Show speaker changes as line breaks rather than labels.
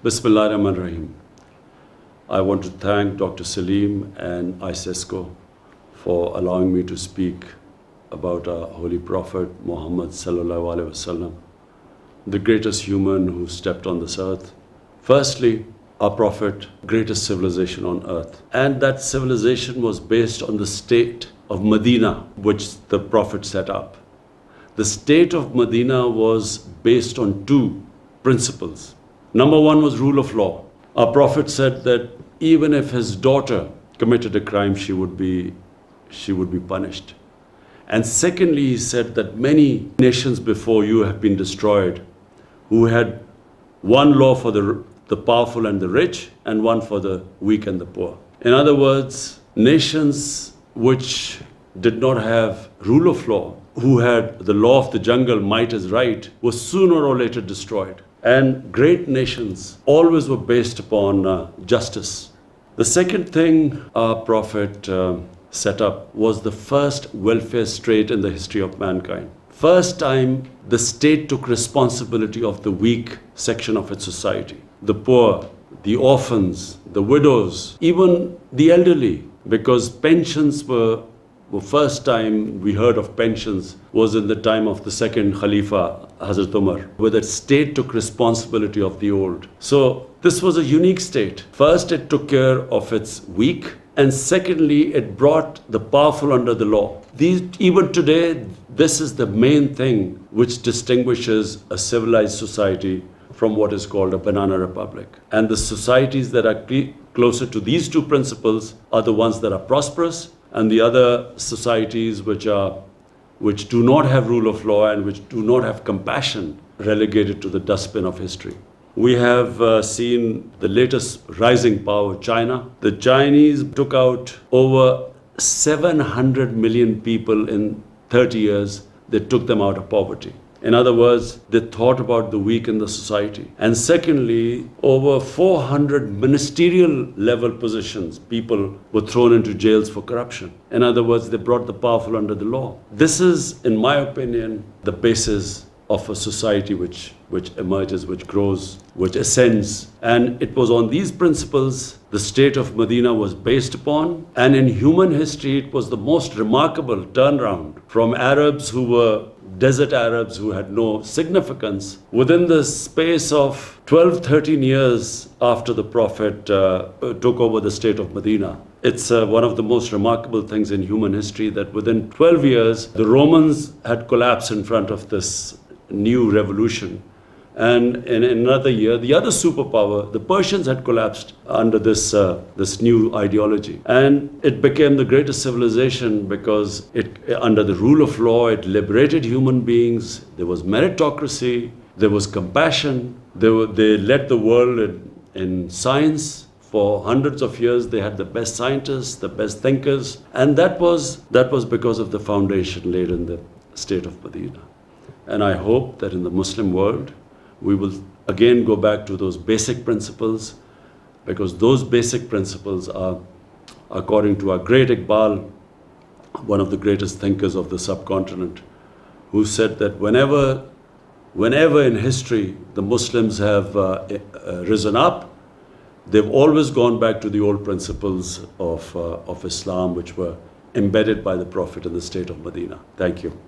Bismillahirrahmanirrahim. I want to thank Dr. Salim and ISESCO for allowing me to speak about our Holy Prophet Muhammad Sallallahu Alaihi Wasallam, the greatest human who stepped on this earth. Firstly, our Prophet, greatest civilization on earth. And that civilization was based on the state of Medina, which the Prophet set up. The state of Medina was based on two principles. Number one was rule of law. Our Prophet said that even if his daughter committed a crime, she would be punished. And secondly, he said that many nations before you have been destroyed, who had one law for the powerful and the rich, and one for the weak and the poor. In other words, nations which did not have rule of law, who had the law of the jungle, might is right, were sooner or later destroyed. And great nations always were based upon justice. The second thing our Prophet set up was the first welfare state in the history of mankind. First time the state took responsibility of the weak section of its society. The poor, the orphans, the widows, even the elderly, because pensions were first time we heard of pensions was in the time of the second Khalifa, Hazrat Umar, where the state took responsibility of the old. So this was a unique state. First, it took care of its weak, and secondly, it brought the powerful under the law. Even today, this is the main thing which distinguishes a civilized society from what is called a banana republic. And the societies that are closer to these two principles are the ones that are prosperous, and the other societies which do not have rule of law and which do not have compassion, relegated to the dustbin of history. We have seen the latest rising power, China. The Chinese took out over 700 million people in 30 years. They took them out of poverty. In other words, they thought about the weak in the society. And secondly, over 400 ministerial level positions, people were thrown into jails for corruption. In other words, they brought the powerful under the law. This is, in my opinion, the basis of a society which emerges, which grows, which ascends. And it was on these principles the state of Medina was based upon. And in human history, it was the most remarkable turnaround from Arabs who were desert Arabs who had no significance. Within the space of 12-13 years after the Prophet took over the state of Medina, it's one of the most remarkable things in human history that within 12 years, the Romans had collapsed in front of this new revolution. And in another year, the other superpower, the Persians, had collapsed under this new ideology. And it became the greatest civilization because under the rule of law, it liberated human beings. There was meritocracy, there was compassion. They led the world in science. For hundreds of years, they had the best scientists, the best thinkers. And that was because of the foundation laid in the state of Medina. And I hope that in the Muslim world, we will again go back to those basic principles, because those basic principles are, according to our great Iqbal, one of the greatest thinkers of the subcontinent, who said that whenever in history the Muslims have risen up, they've always gone back to the old principles of Islam, which were embedded by the Prophet in the state of Medina. Thank you.